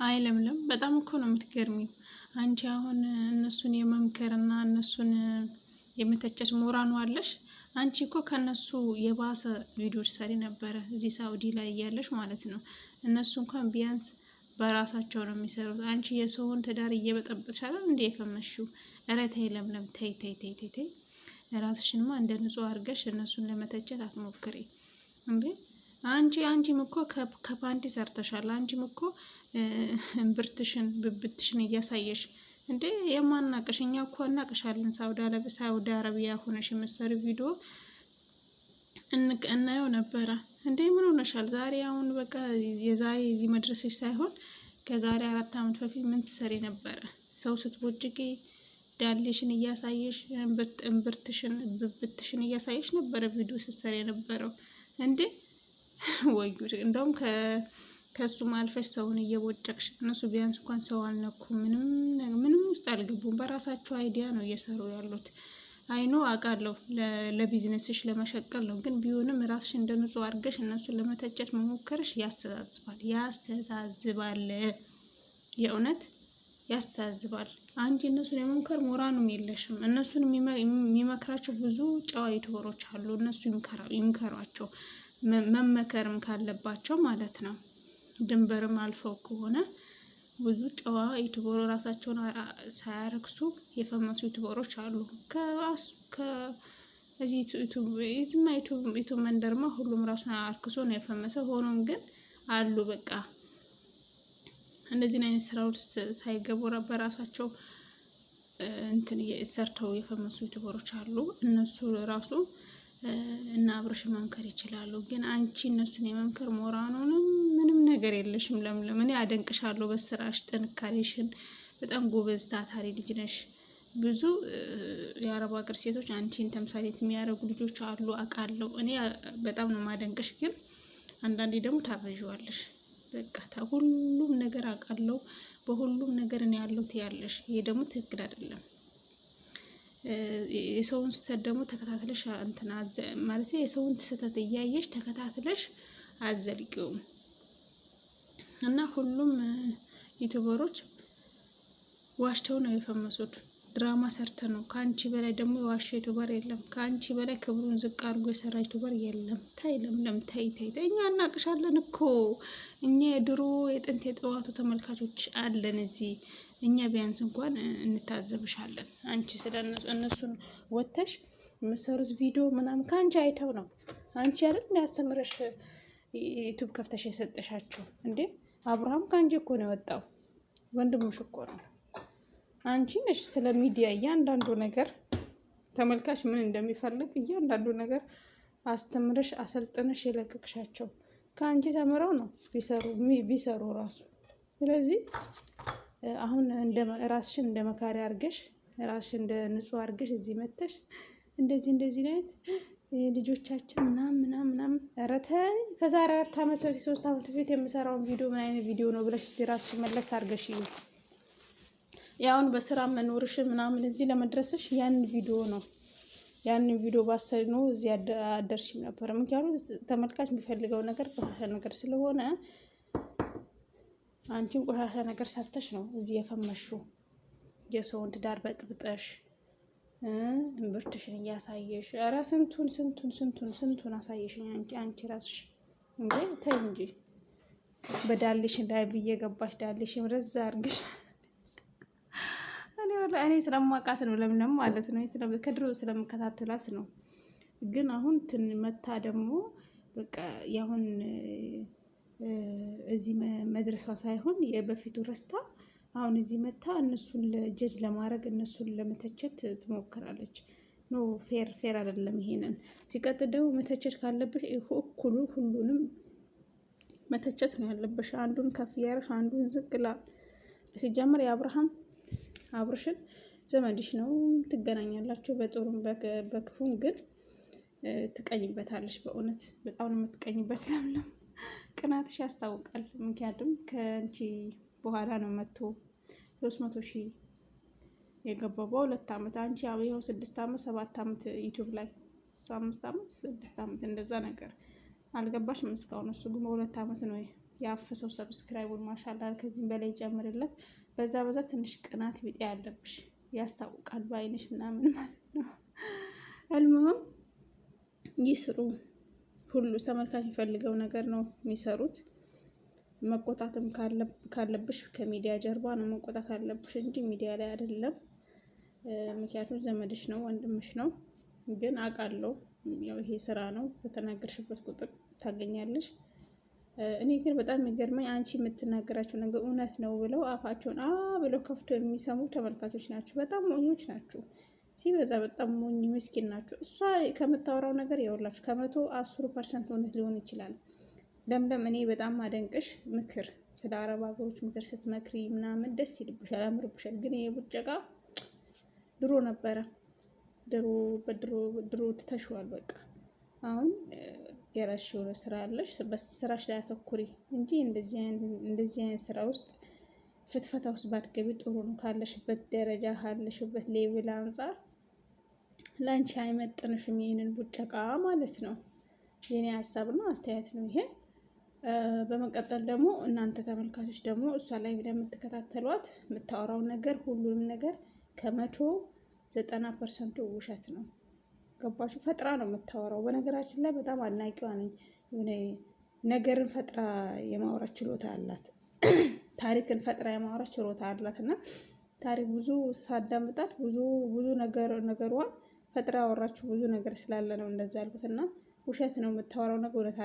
አይ ለምለም በጣም እኮ ነው የምትገርሚው። አንቺ አሁን እነሱን የመምከርና እነሱን የመተቸት ሞራኑ አለሽ። አንቺ እኮ ከነሱ የባሰ ቪዲዮ ሰሪ ነበረ እዚህ ሳውዲ ላይ እያለሽ ማለት ነው። እነሱ እንኳን ቢያንስ በራሳቸው ነው የሚሰሩት። አንቺ የሰውን ትዳር እየበጠበጥሽ አይደል እንዴ የፈመሽው? ኧረ ተይ ለምለም ተይ ተይ ተይ ተይ ተይ። ራስሽንማ እንደ ንጹህ አድርገሽ እነሱን ለመተቸት አትሞክሪ እንዴ። አንቺም እኮ ከፓንቲ ሰርተሻል። አንቺም እኮ እምብርትሽን ብብትሽን እያሳየሽ እንዴ የማናቅሽ እኛ እኮ እናቅሻለን። ሳውዲ አረቢያ ሆነሽ የምትሰሪ ቪዲዮ እናየው ነበረ እንዴ። ምን ሆነሻል ዛሬ? አሁን በቃ የዛሬ እዚህ መድረስሽ ሳይሆን ከዛሬ 4 ዓመት በፊት ምን ትሰሪ ነበረ? ሰው ስትቦጭቂ ዳሌሽን እያሳየሽ እምብርትሽን ብብትሽን እያሳየሽ ነበረ ቪዲዮ ስትሰሪ የነበረው እንዴ። ወይ ጉድ! እንደውም ከሱም አልፈሽ ሰውን እየቦጨቅሽ። እነሱ ቢያንስ እንኳን ሰው አልነኩም፣ ምንም ውስጥ አልገቡም። በራሳቸው አይዲያ ነው እየሰሩ ያሉት። አይኖ አውቃለሁ ለቢዝነስሽ ለመሸቀል ነው፣ ግን ቢሆንም ራስሽ እንደ ንጹህ አድርገሽ እነሱን ለመተቸት መሞከርሽ ያስተዛዝባል። የእውነት ያስተዛዝባል። አንቺ እነሱን የመምከር ሞራኑም የለሽም። እነሱን የሚመክራቸው ብዙ ጨዋ ዩቱበሮች አሉ። እነሱ ይምከሯቸው፣ መመከርም ካለባቸው ማለት ነው። ድንበርም አልፈው ከሆነ ብዙ ጨዋ ዩቱበሮ ራሳቸውን ሳያረክሱ የፈመሱ ዩቱበሮች አሉ። ከዚህ ዩቱብ መንደርማ ሁሉም ራሱን አርክሶ ነው የፈመሰው። ሆኖም ግን አሉ በቃ እንደዚህ አይነት ስራዎች ሳይገቡ በራሳቸው እንትን ሰርተው የፈመሱ ዩቱበሮች አሉ። እነሱ ራሱ እና አብረሽ መምከር ይችላሉ። ግን አንቺ እነሱን የመምከር ሞራኑንም ምንም ነገር የለሽም ለምለም። እኔ አደንቅሻለሁ በስራሽ ጥንካሬሽን። በጣም ጎበዝ ታታሪ ልጅ ነሽ። ብዙ የአረብ ሀገር ሴቶች አንቺን ተምሳሌት የሚያደርጉ ልጆች አሉ አውቃለሁ። እኔ በጣም ነው ማደንቅሽ። ግን አንዳንዴ ደግሞ ታበዥዋለሽ። በቃ ሁሉም ነገር አውቃለሁ፣ በሁሉም ነገር እኔ ያለሁት ያለሽ። ይሄ ደግሞ ትክክል አይደለም። የሰውን ስህተት ደግሞ ተከታትለሽ ማለት የሰውን ስህተት እያየሽ ተከታትለሽ አዘልቂውም። እና ሁሉም ዩቱበሮች ዋሽተው ነው የፈመሱት። ድራማ ሰርተ ነው። ከአንቺ በላይ ደግሞ የዋሸ ዩቱበር የለም። ከአንቺ በላይ ክብሩን ዝቅ አድርጎ የሰራ ዩቱበር የለም። ታይ ለምለም ታይ ታይ ታይ። እኛ እናቅሻለን እኮ እኛ የድሮ የጥንት የጠዋቱ ተመልካቾች አለን እዚህ። እኛ ቢያንስ እንኳን እንታዘብሻለን። አንቺ ስለ እነሱን ወተሽ የምሰሩት ቪዲዮ ምናምን ከአንቺ አይተው ነው። አንቺ አይደል ያስተምረሽ ዩቱብ ከፍተሽ የሰጠሻቸው እንዴ? አብርሃም ከአንቺ እኮ ነው የወጣው፣ ወንድምሽ እኮ ነው። አንቺ ነሽ ስለ ሚዲያ እያንዳንዱ ነገር ተመልካች ምን እንደሚፈልግ እያንዳንዱ ነገር አስተምረሽ አሰልጥነሽ የለቀቅሻቸው። ከአንቺ ተምረው ነው ቢሰሩ ራሱ። ስለዚህ አሁን ራስሽን እንደ መካሪ አድርገሽ ራስሽን እንደ ንጹህ አድርገሽ እዚህ መተሽ እንደዚህ አይነት ልጆቻችን ምናምን ኧረ ተይ። ከዛሬ 4 ዓመት በፊት 3 ዓመት በፊት የምሰራውን ቪዲዮ ምን አይነት ቪዲዮ ነው ብለሽ እስቲ ራስሽን መለስ አድርገሽ እዩ። ያውን በስራ መኖርሽ ምናምን እዚህ ለመድረስሽ ያንን ቪዲዮ ነው። ያንን ቪዲዮ ባሰሪ ነው እዚህ አደርሽም ነበር። ምክንያቱም ተመልካች የሚፈልገው ነገር ቆሻሻ ነገር ስለሆነ አንቺም ቆሻሻ ነገር ሰርተሽ ነው እዚህ የፈመሽው። የሰውን ትዳር በጥብጠሽ እምብርትሽን እያሳየሽ ኧረ ስንቱን አሳየሽኝ አንቺ ራስሽ እንዴ። ተይ እንጂ በዳልሽን ላይ እየገባሽ ዳልሽን ረዛ አድርግሽ። እኔ ስለማውቃት ነው ለምለም ማለት ነው። ከድሮ ስለምከታተላት ነው። ግን አሁን መታ ደግሞ በቃ ያሁን እዚህ መድረሷ ሳይሆን የበፊቱ ረስታ አሁን እዚህ መታ እነሱን ለጀጅ ለማድረግ እነሱን ለመተቸት ትሞክራለች። ኖ ፌር አይደለም። ይሄንን ሲቀጥል ደግሞ መተቸት ካለብሽ ሁሉንም መተቸት ነው ያለብሽ። አንዱን ከፍ ያረሽ አንዱን ዝቅላ። ሲጀምር አብርሽን ዘመድሽ ነው፣ ትገናኛላችሁ በጥሩም በክፉም። ግን ትቀኝበታለሽ። በእውነት በጣም ነው የምትቀኝበት። ለምለም ቅናትሽ ያስታውቃል። ምክንያቱም ከአንቺ በኋላ ነው መጥቶ 300,000 የገባው በ2 ዓመት። አንቺ ይኸው 6 ዓመት 7 ዓመት ዩቲዩብ ላይ 5 ዓመት 6 ዓመት እንደዛ ነገር አልገባሽም እስካሁን። እሱ ግን በ2 ዓመት ነው ያፈሰው ሰብስክራይቡን ማሻላ ከዚህም በላይ ጨምርለት። በዛ ትንሽ ቅናት ቢጤ ያለብሽ ያስታውቃል በአይንሽ ምናምን ማለት ነው። አልሙህም ይስሩ። ሁሉ ተመልካች የሚፈልገው ነገር ነው የሚሰሩት። መቆጣትም ካለብሽ ከሚዲያ ጀርባ ነው መቆጣት አለብሽ እንጂ ሚዲያ ላይ አይደለም። ምክንያቱም ዘመድሽ ነው፣ ወንድምሽ ነው። ግን አውቃለሁ ያው ይሄ ስራ ነው፣ በተናገርሽበት ቁጥር ታገኛለሽ። እኔ ግን በጣም የሚገርመኝ አንቺ የምትናገራቸው ነገር እውነት ነው ብለው አፋቸውን ብለው ከፍቶ የሚሰሙ ተመልካቾች ናቸው። በጣም ሞኞች ናቸው። ሲበዛ በጣም ሞኝ ምስኪን ናቸው። እሷ ከምታወራው ነገር ያወላችሁ 110% እውነት ሊሆን ይችላል። ለምለም እኔ በጣም አደንቅሽ። ምክር ስለ አረብ ሀገሮች ምክር ስትመክሪ ምናምን ደስ ይልብሻል፣ ያምርብሻል። ግን ይሄ ቡጨቃ ድሮ ነበረ። ድሮ ትተሽዋል። በቃ አሁን የራስሽ የሆነ ስራ አለሽ። በስራሽ ላይ አተኩሪ እንጂ እንደዚህ አይነት ስራ ውስጥ ፍትፈታ ውስጥ ባትገቢ ጥሩ ነው። ካለሽበት ደረጃ ካለሽበት ሌቭል አንጻር ላንቺ አይመጥንሽም ይሄንን ቡጨቃ ማለት ነው። የኔ ሀሳብ ነው፣ አስተያየት ነው ይሄ። በመቀጠል ደግሞ እናንተ ተመልካቾች ደግሞ እሷ ላይ የምትከታተሏት የምታወራውን ነገር ሁሉንም ነገር 190% ውሸት ነው። ገባችሁ? ፈጥራ ነው የምታወራው። በነገራችን ላይ በጣም አድናቂዋ ነኝ። የሆነ ነገርን ፈጥራ የማውራት ችሎታ አላት። ታሪክን ፈጥራ የማውራት ችሎታ አላት እና ታሪክ ብዙ ሳዳምጣት ብዙ ነገሯን ፈጥራ ያወራችሁ ብዙ ነገር ስላለ ነው እንደዛ ያልኩት። እና ውሸት ነው የምታወራው ነገር እውነት አይደለም።